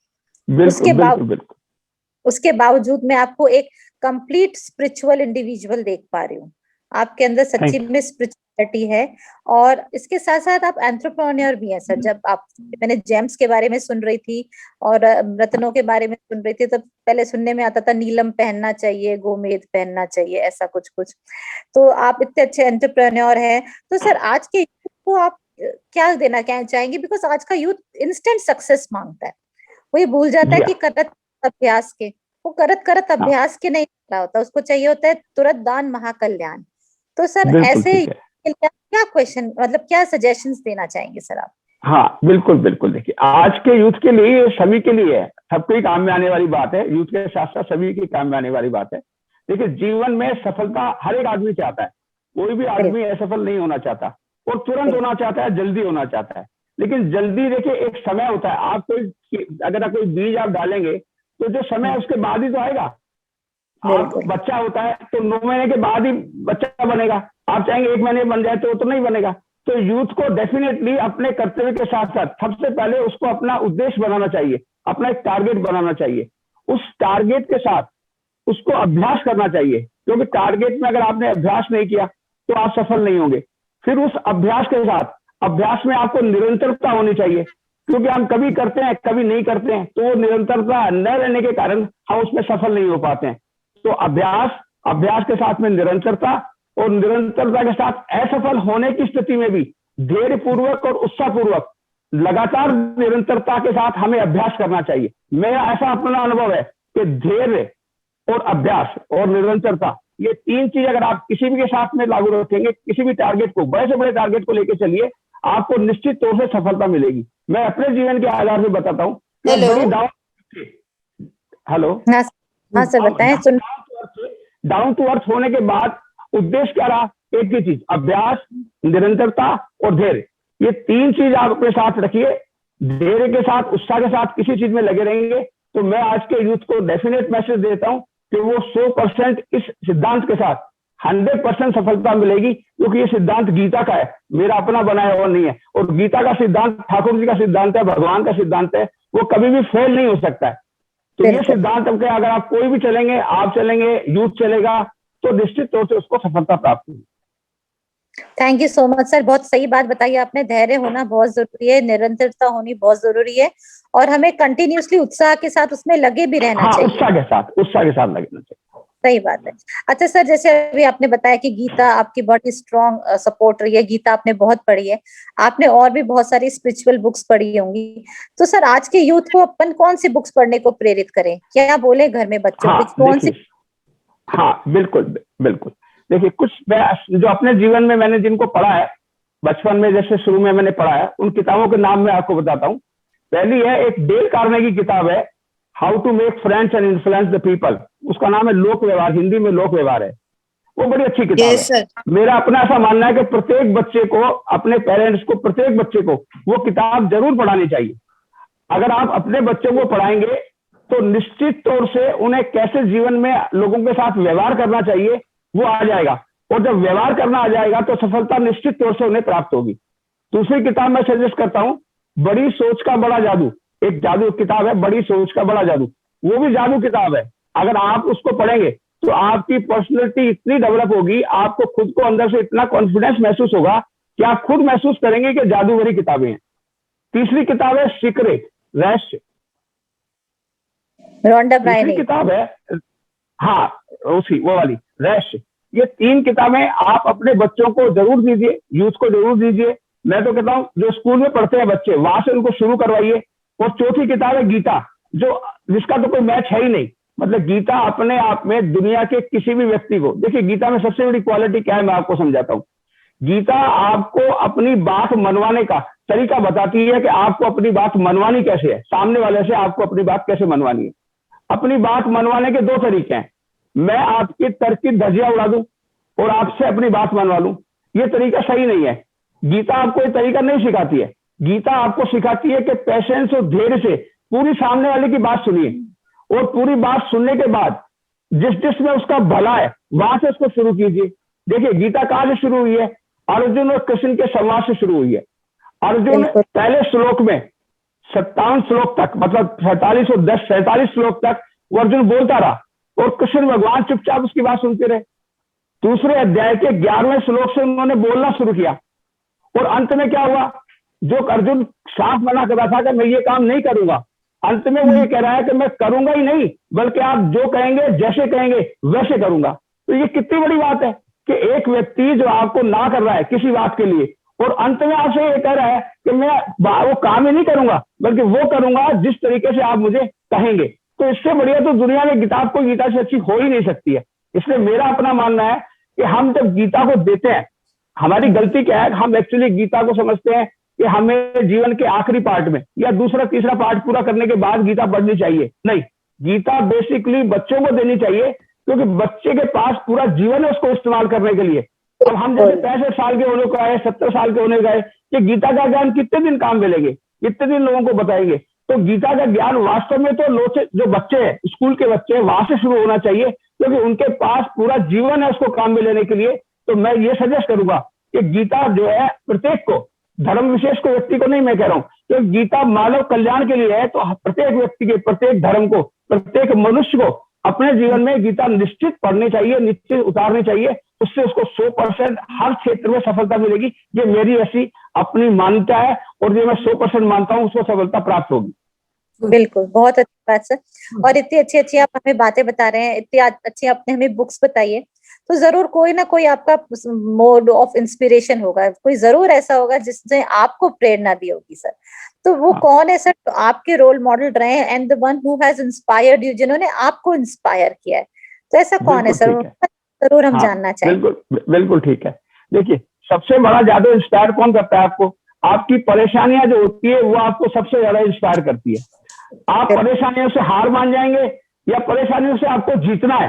उसके बावजूद मैं आपको एक कंप्लीट स्पिरिचुअल इंडिविजुअल देख पा रही हूँ। आपके अंदर सच्ची में स्पिरिचुअलिटी है, और इसके साथ साथ आप एंटरप्रेन्योर भी हैं सर। जब आप, मैंने जेम्स के बारे में सुन रही थी और रत्नों के बारे में सुन रही थी, तो पहले सुनने में आता था नीलम पहनना चाहिए, गोमेद पहनना चाहिए, ऐसा कुछ कुछ। तो आप इतने अच्छे एंटरप्रेन्योर हैं। तो सर आज के यूथ को आप क्या देना चाहेंगे? बिकॉज आज का यूथ इंस्टेंट सक्सेस मांगता है, वो ये भूल जाता है कि करत अभ्यास के, वो करत अभ्यास के नहीं रहा होता, उसको चाहिए होता है तुरंत दान महाकल्याण। तो सर ऐसे क्या क्वेश्चन, मतलब क्या सजेशंस देना चाहेंगे सर आप? हाँ बिल्कुल बिल्कुल। देखिए आज के यूथ के लिए, सभी के लिए है, सबके ही काम में आने वाली बात है, यूथ के साथ साथ सभी के काम में आने वाली बात है। देखिए जीवन में सफलता हर एक आदमी चाहता है, कोई भी आदमी असफल नहीं होना चाहता, और तुरंत होना चाहता है, जल्दी होना चाहता है। लेकिन जल्दी देखिए एक समय होता है, आप कोई, अगर आप कोई बीज आप डालेंगे तो जो समय उसके बाद ही तो आएगा। आप बच्चा होता है तो 9 महीने के बाद ही बच्चा बनेगा, आप चाहेंगे 1 महीने बन जाए तो नहीं बनेगा। तो यूथ को डेफिनेटली अपने कर्तव्य के साथ साथ सबसे पहले उसको अपना उद्देश्य बनाना चाहिए, अपना एक टारगेट बनाना चाहिए। उस टारगेट के साथ उसको अभ्यास करना चाहिए, क्योंकि टारगेट में अगर आपने अभ्यास नहीं किया तो आप सफल नहीं होंगे। फिर उस अभ्यास के साथ, अभ्यास में आपको निरंतरता होनी चाहिए, क्योंकि हम कभी करते हैं कभी नहीं करते हैं, तो वो निरंतरता न रहने के कारण हम उसमें सफल नहीं हो पाते हैं। तो अभ्यास के साथ में निरंतरता, और निरंतरता के साथ असफल होने की स्थिति में भी धैर्य पूर्वक और उत्साहपूर्वक लगातार निरंतरता के साथ हमें अभ्यास करना चाहिए। मेरा ऐसा अपना अनुभव है कि धैर्य और अभ्यास और निरंतरता, ये 3 चीज अगर आप किसी भी के साथ में लागू रखेंगे, किसी भी टारगेट को, बड़े से बड़े टारगेट को लेकर चलिए, आपको निश्चित तौर से सफलता मिलेगी। मैं अपने जीवन के आधार पर बताता हूँ। हेलो, हाँ सर बताएं। डाउन टू अर्थ होने के बाद उद्देश्य क्या रहा? एक ही चीज, अभ्यास, निरंतरता और धैर्य। ये 3 चीज आप अपने साथ रखिए। धैर्य के साथ, उत्साह के साथ किसी चीज में लगे रहेंगे तो मैं आज के यूथ को डेफिनेट मैसेज देता हूं कि वो 100% इस सिद्धांत के साथ 100% सफलता मिलेगी, क्योंकि ये सिद्धांत गीता का है, मेरा अपना बनाया हुआ नहीं है। और गीता का सिद्धांत ठाकुर जी का सिद्धांत है, भगवान का सिद्धांत है, वो कभी भी फेल नहीं हो सकता है। तो ये सिद्धांत के अगर आप कोई भी चलेंगे, आप चलेंगे, यूथ चलेगा, तो निश्चित तौर से उसको सफलता प्राप्त होगी। Thank you so much sir, बहुत सही बात बताई आपने। धैर्य होना बहुत जरूरी है, निरंतरता होनी बहुत जरूरी है, और हमें कंटिन्यूअसली उत्साह के साथ उसमें लगे भी रहना चाहिए। उत्साह के साथ लगना चाहिए। सही बात है। अच्छा सर, जैसे अभी आपने बताया कि गीता आपकी बहुत ही स्ट्रॉन्ग सपोर्ट रही है, गीता आपने बहुत पढ़ी है, आपने और भी बहुत सारी स्पिरिचुअल बुक्स पढ़ी होंगी। तो सर आज के यूथ को अपन कौन सी बुक्स पढ़ने को प्रेरित करें, क्या बोले घर में बच्चों को कौन सी? हाँ बिल्कुल बिल्कुल। देखिए कुछ जो अपने जीवन में मैंने जिनको पढ़ा है, बचपन में जैसे शुरू में मैंने पढ़ा है, उन किताबों के नाम मैं आपको बताता हूँ। पहली है एक डेल कार्नेगी की किताब है, how to make friends and influence the people. उसका नाम है लोक व्यवहार, हिंदी में लोक व्यवहार है। वो बड़ी अच्छी किताब है। मेरा अपना ऐसा मानना है कि प्रत्येक बच्चे को, अपने पेरेंट्स को, प्रत्येक बच्चे को वो किताब जरूर पढ़ानी चाहिए। अगर आप अपने बच्चों को पढ़ाएंगे तो निश्चित तौर से उन्हें कैसे जीवन में लोगों के साथ व्यवहार करना चाहिए वो आ जाएगा, और जब व्यवहार करना आ जाएगा तो सफलता निश्चित तौर से उन्हें प्राप्त होगी। दूसरी किताब मैं सजेस्ट करता हूं, बड़ी सोच का बड़ा जादू, एक जादू किताब है, बड़ी सोच का बड़ा जादू, वो भी जादू किताब है। अगर आप उसको पढ़ेंगे तो आपकी पर्सनैलिटी इतनी डेवलप होगी, आपको खुद को अंदर से इतना कॉन्फिडेंस महसूस होगा कि आप खुद महसूस करेंगे कि जादू भरी किताबें हैं। तीसरी किताब है सीक्रेट, रहस्य, रोंडा ब्रायनी किताब है, हाँ वो वाली रहस्य। ये 3 किताबें आप अपने बच्चों को जरूर दीजिए, यूथ को जरूर दीजिए। मैं तो कहता हूँ जो स्कूल में पढ़ते हैं बच्चे, वहां से उनको शुरू करवाइए। और चौथी किताब है गीता, जिसका तो कोई मैच है ही नहीं। मतलब गीता अपने आप में दुनिया के किसी भी व्यक्ति को, देखिए गीता में सबसे बड़ी क्वालिटी क्या है, मैं आपको समझाता हूँ। गीता आपको अपनी बात मनवाने का तरीका बताती है कि आपको अपनी बात मनवानी कैसे है, सामने वाले से आपको अपनी बात कैसे मनवानी है। अपनी बात मनवाने के 2 तरीके हैं, मैं आपकी तर्क की धज्जियां उड़ा दूं और आपसे अपनी बात मनवा लूं। ये तरीका सही नहीं है। गीता आपको ये तरीका नहीं सिखाती है। गीता आपको सिखाती है कि पेशेंस और धैर्य से पूरी सामने वाले की बात सुनिए, और पूरी बात सुनने के बाद जिस में उसका भला है वहां से उसको शुरू कीजिए। देखिए गीता कहां से शुरू हुई है? अर्जुन और कृष्ण के संवाद से शुरू हुई है। अर्जुन पहले श्लोक में 57 श्लोक तक, मतलब 47 श्लोक तक वो अर्जुन बोलता रहा और कृष्ण भगवान चुपचाप उसकी बात सुनते रहे। दूसरे अध्याय के 11वें श्लोक से उन्होंने बोलना शुरू किया, और अंत में क्या हुआ? जो अर्जुन साफ मना कर रहा था कि मैं ये काम नहीं करूंगा, अंत में वो ये कह रहा है कि मैं करूंगा ही नहीं, बल्कि आप जो कहेंगे, जैसे कहेंगे वैसे करूंगा। तो ये कितनी बड़ी बात है कि एक व्यक्ति जो आपको ना कर रहा है किसी बात के लिए, और अंत में आपसे ये कह रहा है कि मैं वो काम ही नहीं करूंगा, बल्कि वो करूंगा जिस तरीके से आप मुझे कहेंगे। तो इससे बढ़िया तो दुनिया में किताब को गीता से अच्छी हो ही नहीं सकती है। इसलिए मेरा अपना मानना है कि हम जब गीता को देते हैं, हमारी गलती क्या है, हम एक्चुअली गीता को समझते हैं कि हमें जीवन के आखिरी पार्ट में या दूसरा तीसरा पार्ट पूरा करने के बाद गीता पढ़नी चाहिए। नहीं, गीता बेसिकली बच्चों को देनी चाहिए, क्योंकि बच्चे के पास पूरा जीवन है उसको इस्तेमाल करने के लिए। अब हम जैसे 65 साल के होने को आए, 70 साल के होने गए, कि गीता का ज्ञान कितने दिन काम मिलेंगे, कितने दिन लोगों को बताएंगे? तो गीता का ज्ञान वास्तव में तो जो बच्चे हैं, स्कूल के बच्चे हैं, वहां से शुरू होना चाहिए, क्योंकि उनके पास पूरा जीवन है उसको काम में लेने के लिए। तो मैं ये सजेस्ट करूंगा कि गीता जो है प्रत्येक को, धर्म विशेष को, व्यक्ति को नहीं मैं कह रहा हूं, कि गीता मानव कल्याण के लिए है। तो प्रत्येक व्यक्ति के, प्रत्येक धर्म को, प्रत्येक मनुष्य को अपने जीवन में गीता निश्चित पढ़नी चाहिए, निश्चित उतारनी चाहिए। उससे उसको 100% हर क्षेत्र में सफलता मिलेगी। ये मेरी ऐसी अपनी मान्यता है, और ये मैं 100% मानता हूं, उसको सफलता प्राप्त होगी। बिल्कुल, बहुत अच्छी बात सर। और इतनी अच्छी अच्छी आप हमें बातें बता रहे हैं, इतनी अच्छी आपने हमें बुक्स बताई है, तो जरूर कोई ना कोई आपका मोड ऑफ इंस्पिरेशन होगा, कोई जरूर ऐसा होगा जिसने आपको प्रेरणा दी होगी सर। तो वो कौन है सर? तो आपके रोल मॉडल रहे हैं, and the one who has inspired you, जिन्होंने आपको इंस्पायर किया है, तो ऐसा कौन है सर? जरूर हम जानना चाहेंगे। बिल्कुल बिल्कुल ठीक है। देखिए सबसे बड़ा ज्यादा इंस्पायर कौन करता है आपको? आपकी परेशानियां जो होती है वो आपको सबसे ज्यादा इंस्पायर करती है। आप परेशानियों से हार मान जाएंगे या परेशानियों से आपको जीतना है,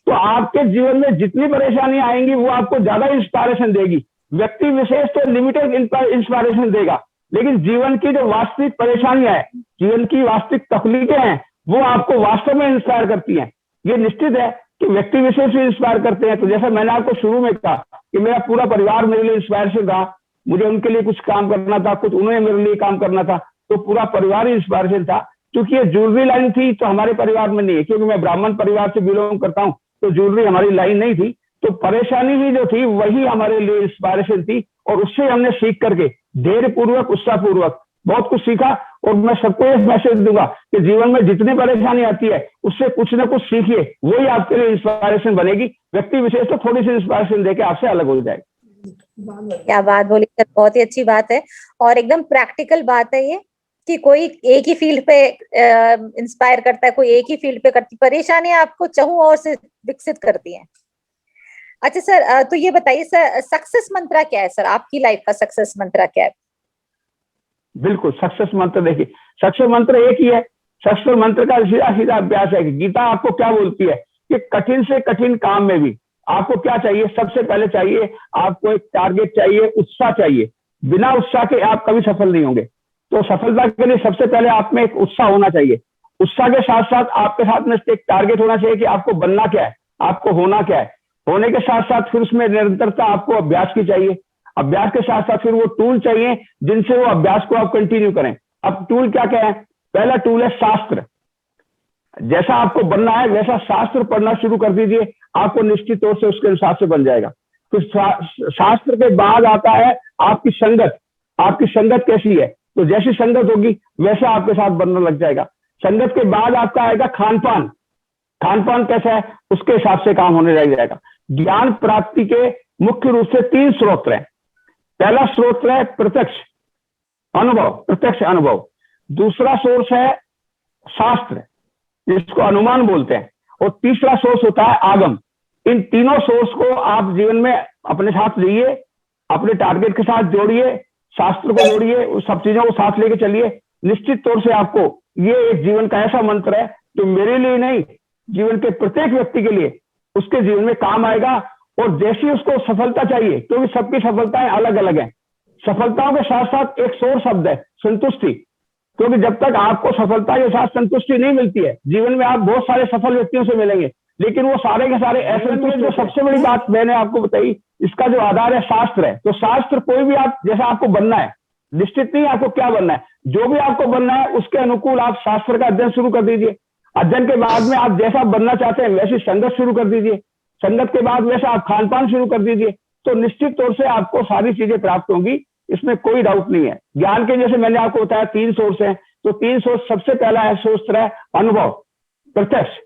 तो आपके जीवन में जितनी परेशानियां आएंगी वो आपको ज्यादा इंस्पायरेशन देगी। व्यक्ति विशेष तो लिमिटेड इंस्पायरेशन देगा, लेकिन जीवन की जो वास्तविक परेशानियां हैं, जीवन की वास्तविक तकलीफें हैं, वो आपको वास्तव में इंस्पायर करती हैं। ये निश्चित है कि व्यक्ति विशेष भी इंस्पायर करते हैं। तो जैसा मैंने आपको शुरू में कहा कि मेरा पूरा परिवार मेरे लिए इंस्पायरेशन रहा, मुझे उनके लिए कुछ काम करना था, कुछ उन्हें मेरे लिए काम करना था, तो पूरा परिवार ही इंस्पायरेशन था। क्योंकि ये ज्वेलरी लाइन थी तो हमारे परिवार में नहीं है, क्योंकि मैं ब्राह्मण परिवार से बिलोंग करता हूँ, तो ज्वेलरी हमारी लाइन नहीं थी। तो परेशानी ही जो थी वही हमारे लिए इंस्पायरेशन थी, और उससे हमने सीख करके धैर्य पूर्वक, उत्साह पूर्वक बहुत कुछ सीखा। और मैं सबको ये मैसेज दूंगा कि जीवन में जितनी परेशानी आती है उससे कुछ ना कुछ सीखिए, वही आपके लिए इंस्पायरेशन बनेगी। व्यक्ति विशेष तो थोड़ी सी इंस्पायरेशन देके आपसे अलग हो जाएगी। क्या बात बोली सर, बहुत ही अच्छी बात है, और एकदम प्रैक्टिकल बात है ये, कि कोई एक ही फील्ड पे इंस्पायर करता है, कोई एक ही फील्ड पे करती, परेशानियां आपको चहुं ओर से विकसित करती हैं। अच्छा सर, तो ये बताइए सर, सक्सेस मंत्रा क्या है सर? आपकी लाइफ का सक्सेस मंत्रा क्या है? बिल्कुल, सक्सेस मंत्र देखिए, सक्सेस मंत्र एक ही है। सक्सेस मंत्र का सीधा सीधा अभ्यास है कि गीता आपको क्या बोलती है कि कठिन से कठिन काम में भी आपको क्या चाहिए? सबसे पहले चाहिए आपको एक टारगेट चाहिए, उत्साह चाहिए। बिना उत्साह के आप कभी सफल नहीं होंगे। तो सफलता के लिए सबसे पहले आप में एक उत्साह होना चाहिए। उत्साह के साथ साथ आपके साथ में एक टारगेट होना चाहिए कि आपको बनना क्या है, आपको होना क्या है। होने के साथ साथ फिर उसमें निरंतरता आपको अभ्यास की चाहिए। अभ्यास के साथ साथ फिर वो टूल चाहिए जिनसे वो अभ्यास को आप कंटिन्यू करें। अब टूल क्या क्या है? पहला टूल है शास्त्र। जैसा आपको बनना है वैसा शास्त्र पढ़ना शुरू कर दीजिए, आपको निश्चित तौर से उसके हिसाब से बन जाएगा। फिर शास्त्र के बाद आता है आपकी संगत। आपकी संगत कैसी है? तो जैसी संगत होगी वैसा आपके साथ बनना लग जाएगा। संगत के बाद आपका आएगा खान पान। खान पान कैसा है उसके हिसाब से काम होने लग जाएगा। ज्ञान प्राप्ति के मुख्य रूप से 3 स्रोत हैं। पहला स्रोत है प्रत्यक्ष अनुभव, प्रत्यक्ष अनुभव। दूसरा सोर्स है शास्त्र जिसको अनुमान बोलते हैं, और तीसरा सोर्स होता है आगम। इन तीनों सोर्स को आप जीवन में अपने साथ लीजिए, अपने टारगेट के साथ जोड़िए, शास्त्र को जोड़िए, उस सब चीजों को साथ लेके चलिए। निश्चित तौर से आपको ये एक जीवन का ऐसा मंत्र है जो मेरे लिए नहीं, जीवन के प्रत्येक व्यक्ति के लिए उसके जीवन में काम आएगा। और जैसी उसको सफलता चाहिए, क्योंकि सबकी सफलताएं अलग अलग हैं, सफलताओं के साथ साथ एक और शब्द है संतुष्टि। क्योंकि जब तक आपको सफलता के साथ संतुष्टि नहीं मिलती है, जीवन में आप बहुत सारे सफल व्यक्तियों से मिलेंगे, लेकिन वो सारे के सारे असंतुष्ट। जो सबसे बड़ी बात मैंने आपको बताई, इसका जो आधार है शास्त्र है। तो शास्त्र कोई भी आप, जैसा आपको बनना है, निश्चित नहीं आपको क्या बनना है, जो भी आपको बनना है उसके अनुकूल आप शास्त्र का अध्ययन शुरू कर दीजिए। अध्ययन के बाद में आप जैसा बनना चाहते हैं वैसी संगत शुरू कर दीजिए। संगत के बाद वैसा आप खान पान शुरू कर दीजिए, तो निश्चित तौर से आपको सारी चीजें प्राप्त होंगी, इसमें कोई डाउट नहीं है। ज्ञान के जैसे मैंने आपको बताया 3 सोर्स हैं, तो 3 सोर्स, सबसे पहला है सोर्स है अनुभव, प्रत्यक्ष।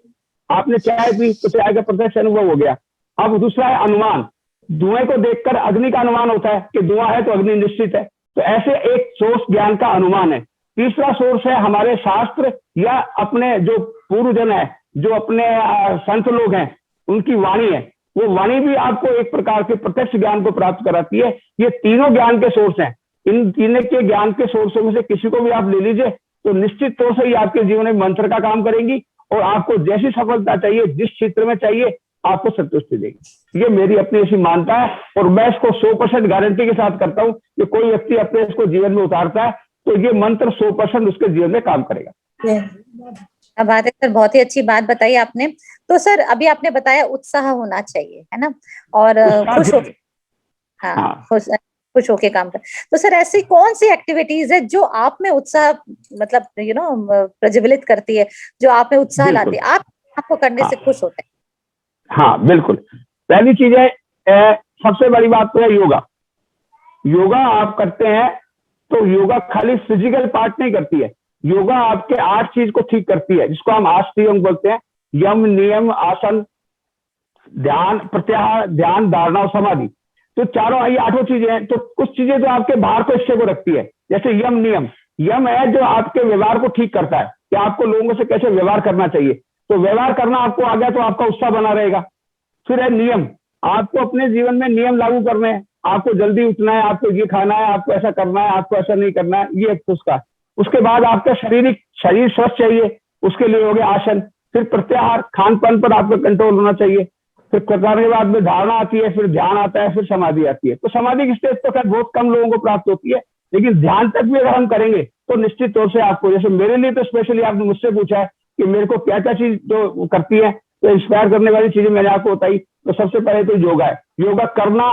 आपने चाय पी तो चाय का प्रत्यक्ष अनुभव हो गया। अब दूसरा है अनुमान। धुएं को देखकर अग्नि का अनुमान होता है कि धुआं है तो अग्नि निश्चित है, तो ऐसे एक सोर्स ज्ञान का अनुमान है। तीसरा सोर्स है हमारे शास्त्र या अपने जो पूर्वजन है, जो अपने संत लोग हैं, उनकी वाणी है। वो वाणी भी आपको एक प्रकार के प्रत्यक्ष ज्ञान को प्राप्त कराती है। ये तीनों ज्ञान के सोर्स हैं। इन तीनों के ज्ञान के सोर्सों में से किसी को भी आप ले लीजिए, तो निश्चित तौर से ये आपके जीवन में मंत्र का काम करेंगी, और आपको जैसी सफलता चाहिए, जिस क्षेत्र में चाहिए, आपको संतुष्टि देगी। ये मेरी अपनी ऐसी मानता है, और मैं इसको 100% गारंटी के साथ करता हूँ कि कोई व्यक्ति अपने इसको जीवन में उतारता है तो ये मंत्र 100% उसके जीवन में काम करेगा। अब बात है सर, बहुत ही अच्छी बात बताई आपने। तो सर अभी आपने बताया उत्साह होना चाहिए, है ना, और खुश हो, हाँ, खुश होके काम कर। तो सर ऐसी कौन सी एक्टिविटीज है जो आप में उत्साह, मतलब प्रज्वलित करती है, जो आप में उत्साह लाती है, आपको करने से खुश होते हैं? हाँ बिल्कुल। पहली चीज है, सबसे बड़ी बात तो है योगा। योगा आप करते हैं तो योगा खाली फिजिकल पार्ट नहीं करती है, योगा आपके 8 चीज को ठीक करती है, जिसको हम आष्टीयम बोलते हैं। यम, नियम, आसन, ध्यान, प्रत्याहार, ध्यान, धारणा और समाधि। तो चारों ये 8 चीजें हैं। तो कुछ चीजें तो आपके बाहर को हिस्से को रखती है, जैसे यम नियम। यम है जो आपके व्यवहार को ठीक करता है कि आपको लोगों से कैसे व्यवहार करना चाहिए। तो व्यवहार करना आपको आ गया तो आपका उत्साह बना रहेगा। फिर है नियम, आपको अपने जीवन में नियम लागू करने हैं। आपको जल्दी उठना है, आपको ये खाना है, आपको ऐसा करना है, आपको ऐसा नहीं करना है, ये उसका। उसके बाद आपका शरीर स्वस्थ चाहिए, उसके लिए हो गया आसन। फिर प्रत्याहार, खान पान पर आपका कंट्रोल होना चाहिए। फिर करने के बाद में धारणा आती है, फिर ध्यान आता है, फिर समाधि आती है। तो समाधि की स्टेज तो खैर बहुत कम लोगों को प्राप्त होती है, लेकिन ध्यान तक भी अगर हम करेंगे तो निश्चित तौर से आपको, जैसे मेरे लिए तो स्पेशली आपने मुझसे पूछा है कि मेरे को क्या क्या चीज जो करती है, तो इंस्पायर करने वाली चीजें मैंने आपको बताई। तो सबसे पहले तो योगा है, योगा करना,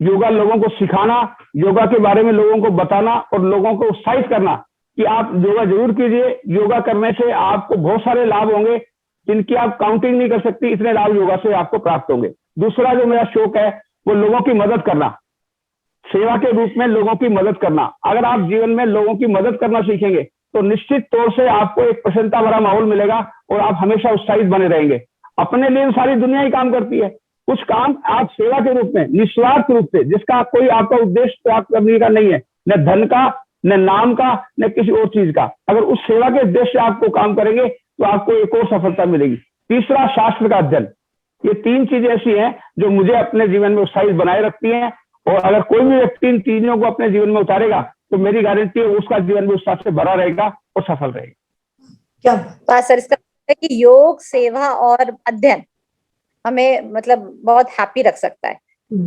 योगा लोगों को सिखाना, योगा के बारे में लोगों को बताना और लोगों को उत्साहित करना कि आप योगा जरूर कीजिए। योगा करने से आपको बहुत सारे लाभ होंगे जिनकी आप काउंटिंग नहीं कर सकती, इतने लाभ योगा से आपको प्राप्त होंगे। दूसरा जो मेरा शौक है वो लोगों की मदद करना, सेवा के रूप में लोगों की मदद करना। अगर आप जीवन में लोगों की मदद करना सीखेंगे तो निश्चित तौर से आपको एक प्रसन्नता भरा माहौल मिलेगा और आप हमेशा उत्साहित बने रहेंगे। अपने लिए सारी दुनिया ही काम करती है, कुछ काम आप सेवा के रूप में निस्वार्थ रूप से, जिसका कोई आपका उद्देश्य प्राप्त करने का नहीं है, न धन का, न नाम का, न किसी और चीज का, अगर उस सेवा के उद्देश्य से आपको काम करेंगे तो आपको एक और सफलता मिलेगी। तीसरा शास्त्र का अध्ययन। ये 3 चीजें ऐसी हैं जो मुझे अपने जीवन में उत्साहित बनाए रखती हैं, और अगर कोई भी व्यक्ति इन तीनों को अपने जीवन में उतारेगा तो मेरी गारंटी है उसका जीवन भी उत्साह से भरा रहेगा और सफल रहेगा। क्या बात सर इसका है कि योग, सेवा और अध्ययन हमें मतलब बहुत हैप्पी रख सकता है,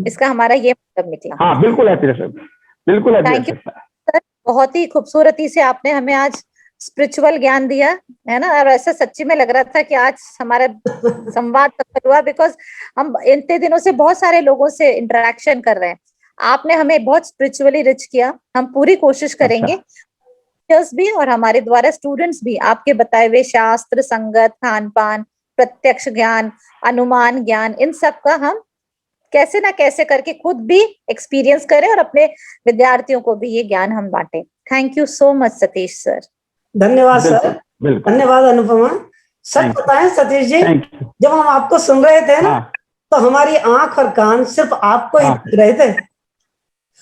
इसका हमारा ये मतलब निकला। हाँ बिल्कुल हैप्पी रख सकता है, बिल्कुल हैप्पी रख सकता है सर। बहुत ही खूबसूरती से आपने हमें आज स्पिरिचुअल ज्ञान दिया, है ना, और ऐसा सच्ची में लग रहा था कि आज हमारा संवाद सफल हुआ, बिकॉज हम इतने दिनों से बहुत सारे लोगों से इंटरेक्शन कर रहे हैं। आपने हमें बहुत स्पिरिचुअली रिच किया। हम पूरी कोशिश करेंगे भी और हमारे द्वारा स्टूडेंट्स भी आपके बताए हुए शास्त्र, संगत, खान पान, प्रत्यक्ष ज्ञान, अनुमान ज्ञान, इन सब का हम कैसे ना कैसे करके खुद भी एक्सपीरियंस करें और अपने विद्यार्थियों को भी ये ज्ञान हम बांटें। Thank you so much Satish sir. धन्यवाद सर, धन्यवाद अनुपमा। सच बताएं सतीश जी, जब हम आपको सुन रहे थे ना, तो हमारी आंख और कान सिर्फ आपको ही दिख रहे थे।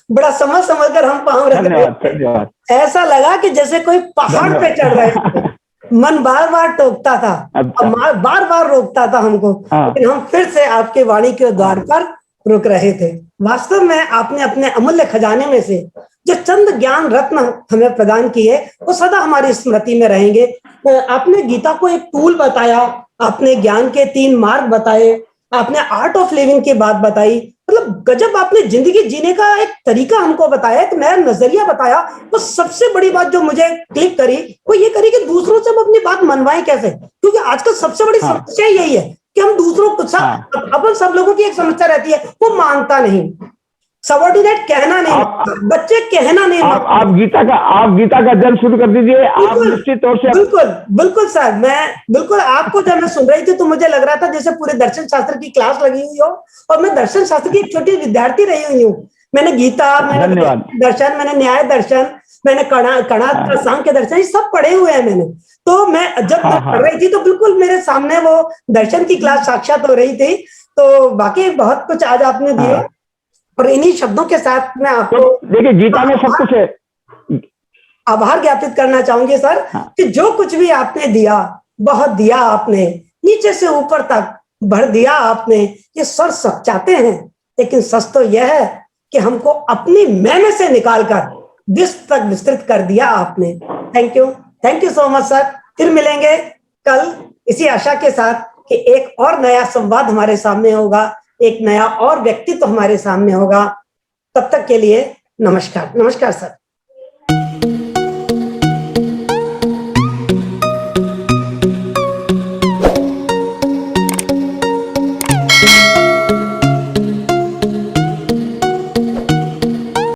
बड़ा समझ कर हम पाँव रख रहे थे। ऐसा लगा कि जैसे कोई पहाड़ पे चढ़ रहे थे। मन बार बार टोकता था, बार बार रोकता था हमको, लेकिन हम फिर से आपके वाणी के द्वार पर रुक रहे थे। वास्तव में आपने अपने अमूल्य खजाने में से जो चंद ज्ञान रत्न हमें प्रदान किए, वो सदा हमारी स्मृति में रहेंगे। आपने गीता को एक टूल बताया, आपने ज्ञान के 3 मार्ग बताए, आपने आर्ट ऑफ लिविंग की बात बताई, मतलब गजब आपने जिंदगी जीने का एक तरीका हमको बताया, एक नया नजरिया बताया। तो सबसे बड़ी बात जो मुझे क्लिक करी वो ये करी कि दूसरों से हम अपनी बात मनवाएं कैसे, क्योंकि आजकल सबसे बड़ी समस्या यही है कि हम दूसरों को अपन सब लोगों की एक समस्या रहती है, वो मानता नहीं, सबऑर्डिनेट कहना नहीं, बच्चे कहना नहीं। आप गीता का जल शुरू कर दीजिए। आप निश्चित तौर से बिल्कुल सर, मैं बिल्कुल आपको जब मैं सुन रही थी तो मुझे लग रहा था जैसे पूरे दर्शन शास्त्र की क्लास लगी हुई हो, और मैं दर्शन शास्त्र की एक छोटी विद्यार्थी रही हुई हूँ। मैंने गीता, मैंने दर्शन, मैंने न्याय दर्शन, मैंने कणाद सांख्य दर्शन, ये सब पढ़े हुए हैं मैंने। तो मैं जब पढ़ रही थी तो बिल्कुल मेरे सामने वो दर्शन की क्लास साक्षात हो रही थी। तो बाकी बहुत कुछ आज आपने दिया, और इन्हीं शब्दों के साथ मैं आपको देखिए गीता में सब कुछ है, आभार ज्ञापित करना चाहूंगी सर कि जो कुछ भी आपने दिया, बहुत दिया आपने, नीचे से ऊपर तक भर दिया आपने। ये सर सब चाहते हैं, लेकिन सच तो यह है कि हमको अपनी मैंने से निकालकर विश्व तक विस्तृत कर दिया आपने। Thank you so much sir. फिर मिलेंगे कल इसी आशा के साथ कि एक और नया संवाद हमारे सामने होगा, एक नया और व्यक्तित्व हमारे सामने होगा। तब तक के लिए नमस्कार। नमस्कार सर।